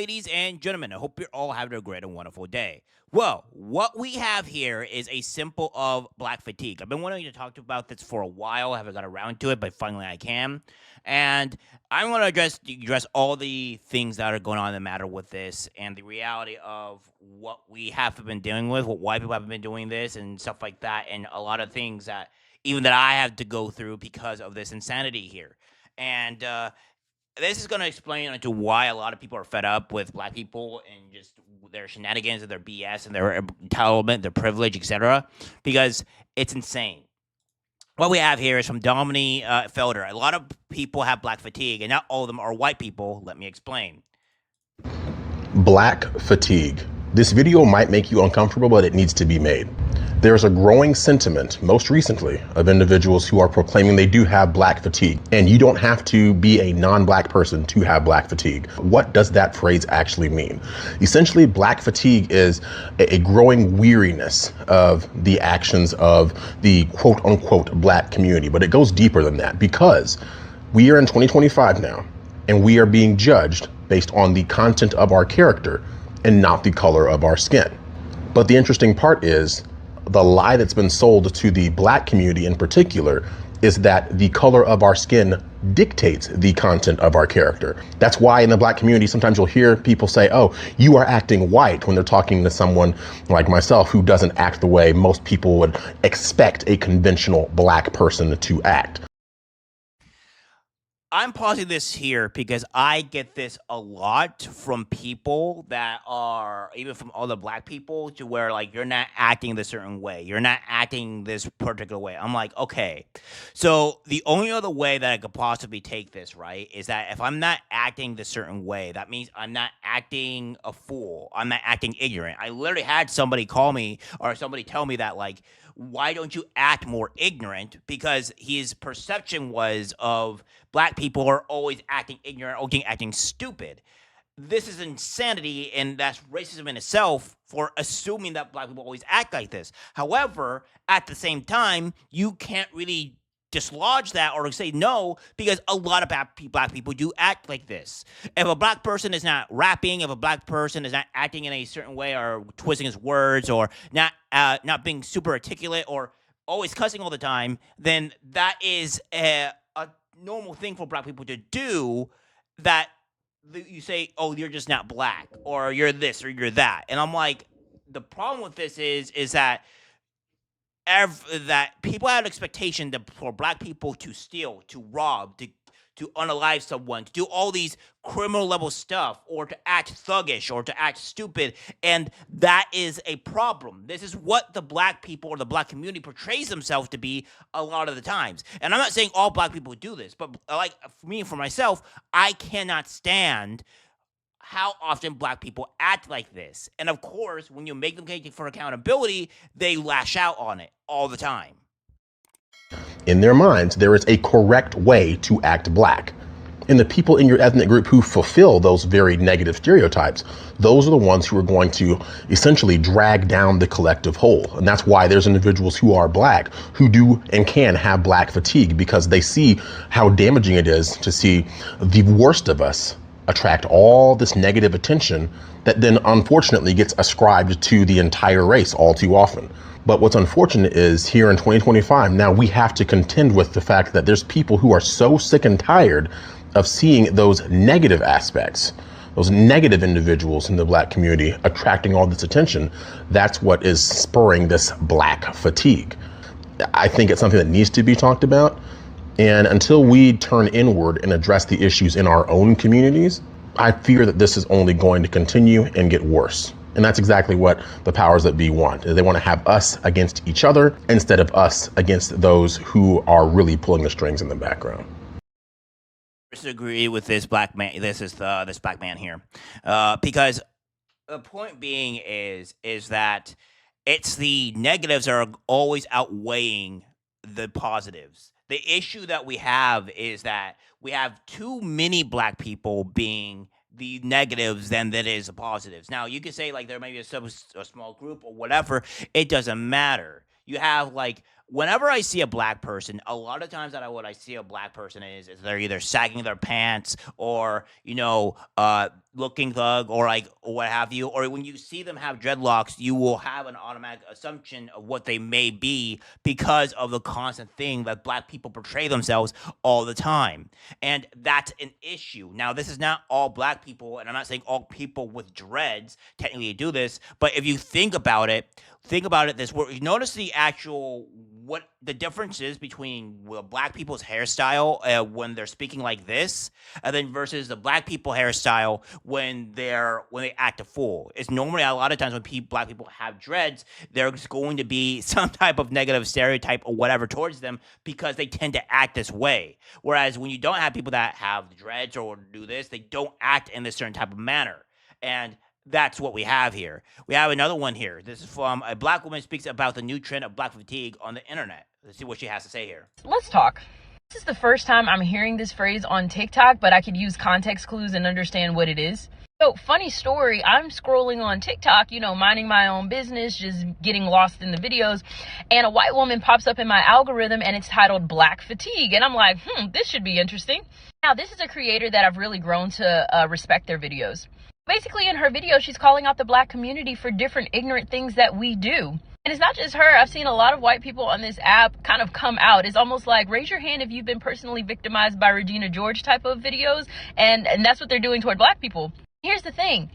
ladies and gentlemen. I hope you're all having a great and wonderful day. Well, what we have here is a symbol of black fatigue. I've been wanting to talk about this for a while. I haven't got around to it, but finally I can. And I'm going to address all the things that are going on in the matter with this and the reality of what we have been dealing with, what white people have been doing this and stuff like that, and a lot of things that even that I have to go through because of this insanity here. And this is going to explain into why a lot of people are fed up with black people and just their shenanigans and their BS and their entitlement, their privilege, etc. Because it's insane. What we have here is from Dominique Felder. A lot of people have black fatigue, and not all of them are white people. Let me explain. Black fatigue. This video might make you uncomfortable, but it needs to be made. There's a growing sentiment, most recently, of individuals who are proclaiming they do have black fatigue. And you don't have to be a non-black person to have black fatigue. What does that phrase actually mean? Essentially, black fatigue is a growing weariness of the actions of the quote unquote black community. But it goes deeper than that because we are in 2025 now, and we are being judged based on the content of our character and not the color of our skin. But the interesting part is the lie that's been sold to the black community in particular is that the color of our skin dictates the content of our character. That's why in the black community, sometimes you'll hear people say, oh, you are acting white when they're talking to someone like myself who doesn't act the way most people would expect a conventional black person to act. I'm pausing this here because I get this a lot from people that are, even from other black people, to where like you're not acting this certain way. You're not acting this particular way. I'm like, okay. So the only other way that I could possibly take this, right, is that if I'm not acting this certain way, that means I'm not acting a fool. I'm not acting ignorant. I literally had somebody call me or somebody tell me that, like, why don't you act more ignorant? Because his perception was of black people are always acting ignorant or acting stupid. This is insanity, and that's racism in itself for assuming that black people always act like this. However, at the same time, you can't really dislodge that or say no because a lot of black people do act like this. If a black person is not rapping, if a black person is not acting in a certain way or twisting his words or not being super articulate or always cussing all the time, then that is a normal thing for black people to do. That you say, oh, you're just not black or you're this or you're that. And I'm like, the problem with this is that that people have an expectation for black people to steal, to rob, to unalive someone, to do all these criminal level stuff, or to act thuggish, or to act stupid, and that is a problem. This is what the black people or the black community portrays themselves to be a lot of the times. And I'm not saying all black people do this, but like for me, for myself, I cannot stand how often black people act like this. And of course, when you make them take for accountability, they lash out on it all the time. In their minds, there is a correct way to act black. And the people in your ethnic group who fulfill those very negative stereotypes, those are the ones who are going to essentially drag down the collective whole. And that's why there's individuals who are black who do and can have black fatigue, because they see how damaging it is to see the worst of us attract all this negative attention that then unfortunately gets ascribed to the entire race all too often. But what's unfortunate is here in 2025, now we have to contend with the fact that there's people who are so sick and tired of seeing those negative aspects, those negative individuals in the black community attracting all this attention. That's what is spurring this black fatigue. I think it's something that needs to be talked about. And until we turn inward and address the issues in our own communities, I fear that this is only going to continue and get worse. And that's exactly what the powers that be want. They want to have us against each other instead of us against those who are really pulling the strings in the background. I disagree with this black man. This black man here, because the point being is that it's the negatives are always outweighing the positives. The issue that we have is that we have too many black people being the negatives than that is the positives. Now, you could say like there may be a small group or whatever. It doesn't matter. You have like whenever I see a black person, a lot of times that what I see a black person is they're either sagging their pants or looking thug or like or what have you. Or when you see them have dreadlocks, you will have an automatic assumption of what they may be because of the constant thing that black people portray themselves all the time, and that's an issue. Now, this is not all black people, and I'm not saying all people with dreads technically do this, but if you think about it this way. You notice the actual what the difference is between black people's hairstyle when they're speaking like this, and then versus the black people hairstyle when they act a fool. It's normally a lot of times when black people have dreads, there's going to be some type of negative stereotype or whatever towards them because they tend to act this way. Whereas when you don't have people that have dreads or do this, they don't act in this certain type of manner. And that's what we have here. We have another one here. This is from a black woman speaks about the new trend of black fatigue on the internet. Let's see what she has to say here. Let's talk. This is the first time I'm hearing this phrase on TikTok, but I could use context clues and understand what it is. So, funny story, I'm scrolling on TikTok, minding my own business, just getting lost in the videos, and a white woman pops up in my algorithm and it's titled Black Fatigue. And I'm like, this should be interesting. Now, this is a creator that I've really grown to respect their videos. Basically, in her video, she's calling out the black community for different ignorant things that we do. And it's not just her. I've seen a lot of white people on this app kind of come out. It's almost like raise your hand if you've been personally victimized by Regina George type of videos. And that's what they're doing toward black people. Here's the thing.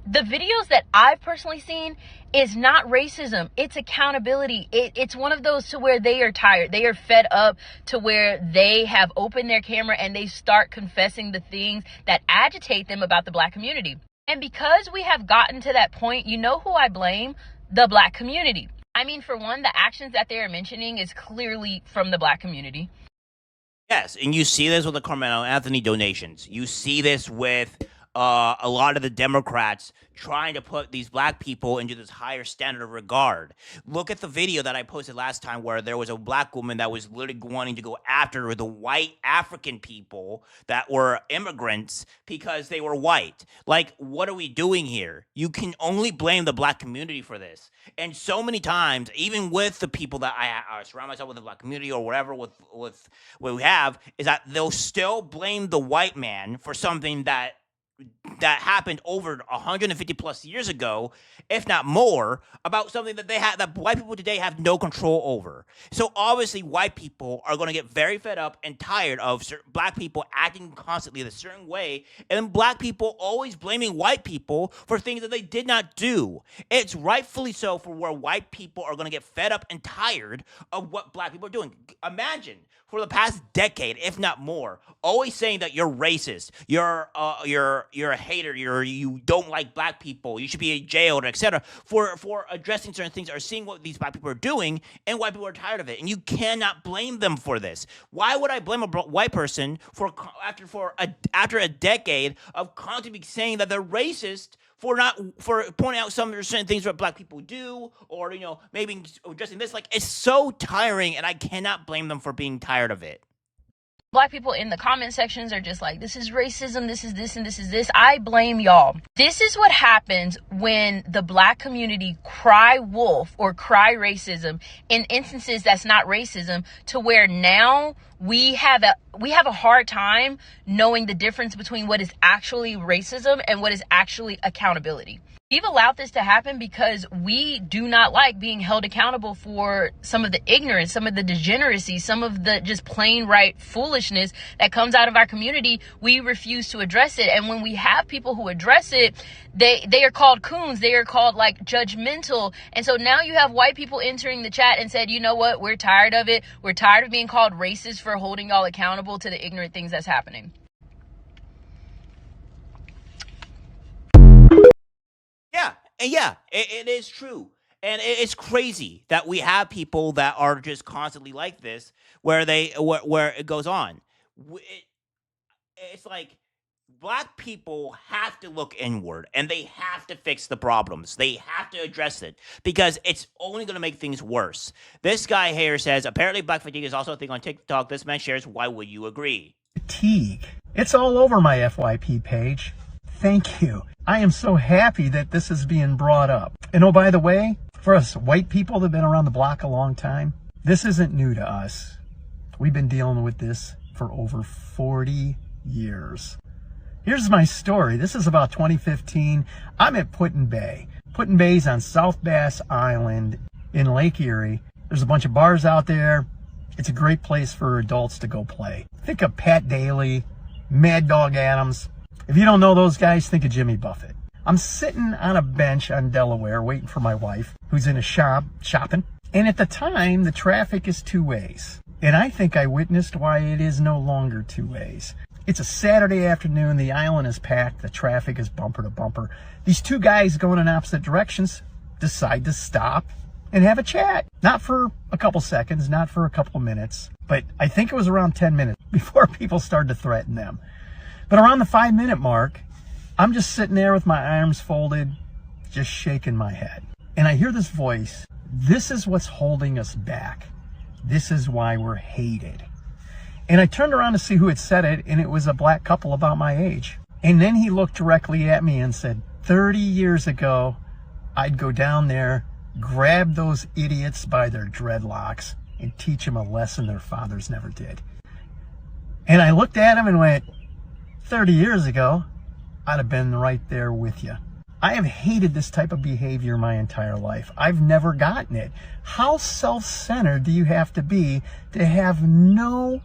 The videos that I've personally seen is not racism. It's accountability. It's one of those to where they are tired. They are fed up to where they have opened their camera and they start confessing the things that agitate them about the black community. And because we have gotten to that point, you know who I blame? The black community. I mean, for one, the actions that they are mentioning is clearly from the black community. Yes, and you see this with the Carmelo Anthony donations. You see this with a lot of the Democrats trying to put these black people into this higher standard of regard. Look at the video that I posted last time where there was a black woman that was literally wanting to go after the white African people that were immigrants because they were white. Like, what are we doing here? You can only blame the black community for this. And so many times, even with the people that I surround myself with, the black community or whatever with what we have, is that they'll still blame the white man for something that happened over 150 plus years ago, if not more, about something that white people today have no control over. So obviously white people are going to get very fed up and tired of black people acting constantly in a certain way, and then black people always blaming white people for things that they did not do. It's rightfully so for where white people are going to get fed up and tired of what black people are doing. Imagine for the past decade, if not more, always saying that you're racist, you're a hater, you don't like black people, you should be jailed, etc. For addressing certain things or seeing what these black people are doing, and white people are tired of it, and you cannot blame them for this. Why would I blame a white person after a decade of constantly saying that they're racist for pointing out some certain things that black people do, or maybe addressing this? Like, it's so tiring, and I cannot blame them for being tired of it. Black people in the comment sections are just like, this is racism, this is this, and this is this. I blame y'all. This is what happens when the black community cry wolf or cry racism in instances that's not racism, to where now we have a hard time knowing the difference between what is actually racism and what is actually accountability. We've allowed this to happen because we do not like being held accountable for some of the ignorance, some of the degeneracy, some of the just plain right foolishness that comes out of our community. We refuse to address it. And when we have people who address it, they are called coons. They are called like judgmental. And so now you have white people entering the chat and said, you know what? We're tired of it. We're tired of being called racist for holding y'all accountable to the ignorant things that's happening. Yeah, it is true. And it's crazy that we have people that are just constantly like this, where it goes on. It's like black people have to look inward, and they have to fix the problems. They have to address it, because it's only going to make things worse. This guy here says, apparently black fatigue is also a thing on TikTok. This man shares, why would you agree? Fatigue. It's all over my FYP page. Thank you. I am so happy that this is being brought up. And oh, by the way, for us white people that have been around the block a long time, This isn't new to us. We've been dealing with this for over 40 years. Here's my story. This is about 2015. I'm at Put-in-Bay. Put-in-Bay's on South Bass Island in Lake Erie. There's a bunch of bars out there. It's a great place for adults to go play. Think of Pat Daly, Mad Dog Adams. If you don't know those guys, think of Jimmy Buffett. I'm sitting on a bench on Delaware waiting for my wife, who's in a shop shopping. And at the time, the traffic is two ways. And I think I witnessed why it is no longer two ways. It's a Saturday afternoon. The island is packed. The traffic is bumper to bumper. These two guys going in opposite directions decide to stop and have a chat. Not for a couple seconds, not for a couple minutes, but I think it was around 10 minutes before people started to threaten them. But around the 5-minute mark, I'm just sitting there with my arms folded, just shaking my head. And I hear this voice. This is what's holding us back. This is why we're hated. And I turned around to see who had said it, and it was a black couple about my age. And then he looked directly at me and said, 30 years ago, I'd go down there, grab those idiots by their dreadlocks, and teach them a lesson their fathers never did. And I looked at him and went, 30 years ago, I'd have been right there with you. I have hated this type of behavior my entire life. I've never gotten it. How self-centered do you have to have no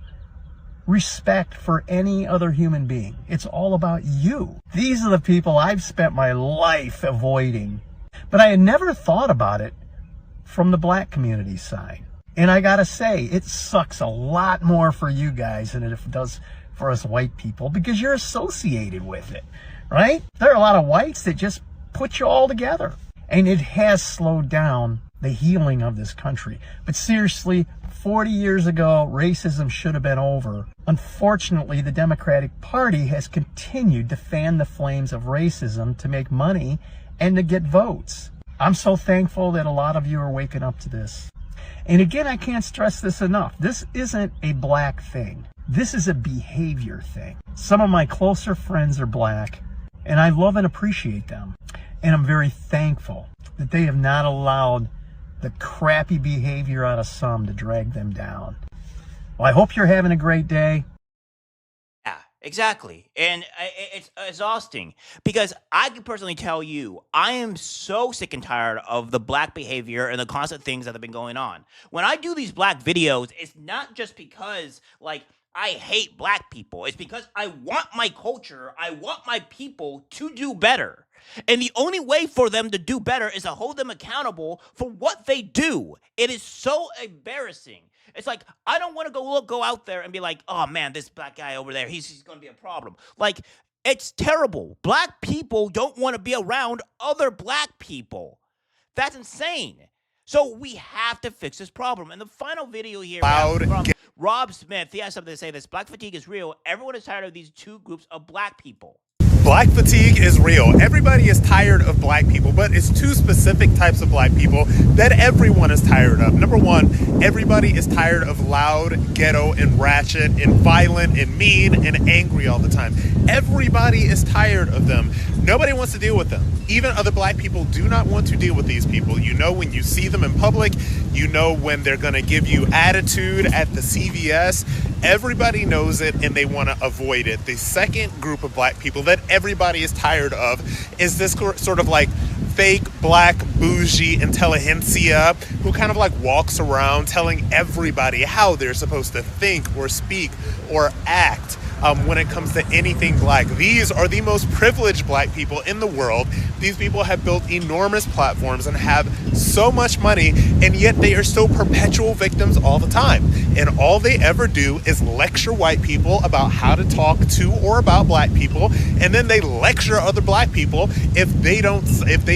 respect for any other human being? It's all about you. These are the people I've spent my life avoiding. But I had never thought about it from the black community side. And I gotta say, it sucks a lot more for you guys than it does for us white people, because you're associated with it, right? There are a lot of whites that just put you all together. And it has slowed down the healing of this country. But seriously, 40 years ago, racism should have been over. Unfortunately, the Democratic Party has continued to fan the flames of racism to make money and to get votes. I'm so thankful that a lot of you are waking up to this. And again, I can't stress this enough. This isn't a black thing. This is a behavior thing. Some of my closer friends are black, and I love and appreciate them. And I'm very thankful that they have not allowed the crappy behavior out of some to drag them down. Well, I hope you're having a great day. Yeah, exactly. And it's exhausting because I can personally tell you, I am so sick and tired of the black behavior and the constant things that have been going on. When I do these black videos, it's not just because, like, I hate black people. It's because I want my culture, I want my people to do better. And the only way for them to do better is to hold them accountable for what they do. It is so embarrassing. It's like, I don't want to go out there and be like, oh man, this black guy over there, he's going to be a problem. Like, it's terrible. Black people don't want to be around other black people. That's insane. So we have to fix this problem. And the final video here from Rob Smith, he has something to say. This black fatigue is real. Everyone is tired of these two groups of black people. Black fatigue is real. Everybody is tired of black people, but it's two specific types of black people that everyone is tired of. Number one, everybody is tired of loud, ghetto, and ratchet, and violent, and mean, and angry all the time. Everybody is tired of them. Nobody wants to deal with them. Even other black people do not want to deal with these people. You know when you see them in public, you know when they're going to give you attitude at the CVS. Everybody knows it and they want to avoid it. The second group of black people that everybody is tired of is this sort of like fake black bougie intelligentsia who kind of like walks around telling everybody how they're supposed to think or speak or act when it comes to anything black. These are the most privileged black people in the world. These people have built enormous platforms and have so much money, and yet they are still perpetual victims all the time. And all they ever do is lecture white people about how to talk to or about black people, and then they lecture other black people if they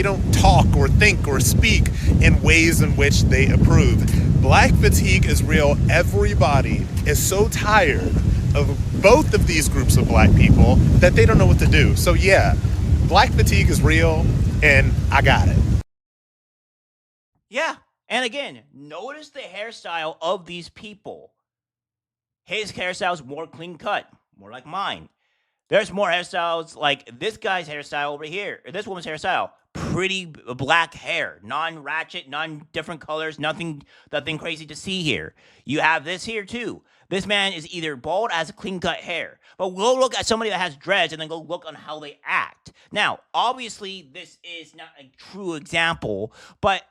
don't talk or think or speak in ways in which they approve. Black fatigue is real. Everybody is so tired of both of these groups of black people that they don't know what to do. So yeah, black fatigue is real, and I got it. Yeah, and again, notice the hairstyle of these people. His hairstyle is more clean cut, more like mine. There's more hairstyles like this guy's hairstyle over here, or this woman's hairstyle, pretty black hair, non-ratchet, non-different colors, nothing crazy to see here. You have this here too. This man is either bald, has clean-cut hair. But go look at somebody that has dreads and then go look on how they act. Now, obviously, this is not a true example, but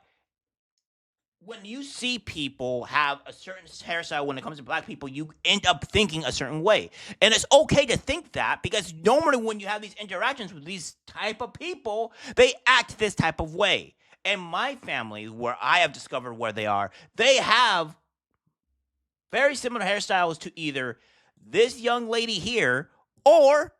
when you see people have a certain hairstyle when it comes to black people, you end up thinking a certain way. And it's okay to think that because normally when you have these interactions with these type of people, they act this type of way. And my family, where I have discovered where they are, they have very similar hairstyles to either this young lady here or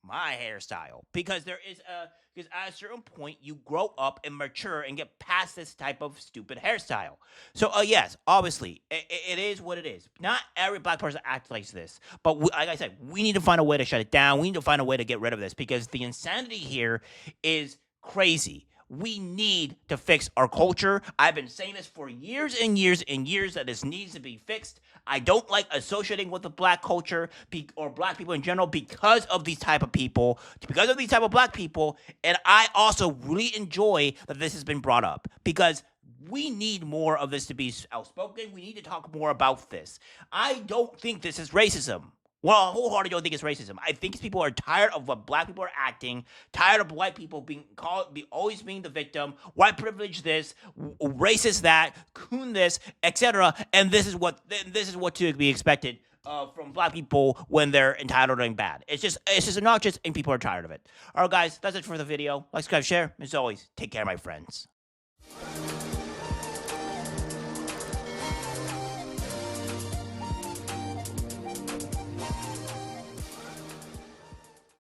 my hairstyle. Because at a certain point you grow up and mature and get past this type of stupid hairstyle. So yes, obviously it is what it is. Not every black person acts like this, but like I said, we need to find a way to shut it down. We need to find a way to get rid of this because the insanity here is crazy. We need to fix our culture. I've been saying this for years and years and years that this needs to be fixed. I don't like associating with the black culture or black people in general because of these type of people, because of these type of black people. And I also really enjoy that this has been brought up because we need more of this to be outspoken. We need to talk more about this. I don't think this is racism. Well, I wholeheartedly don't think it's racism. I think people are tired of what black people are acting, tired of white people being always being the victim, white privilege this, racist that, coon this, etc. And this is what to be expected from black people when they're entitled and bad. It's just obnoxious and people are tired of it. All right, guys, that's it for the video. Like, subscribe, share. As always, take care, my friends.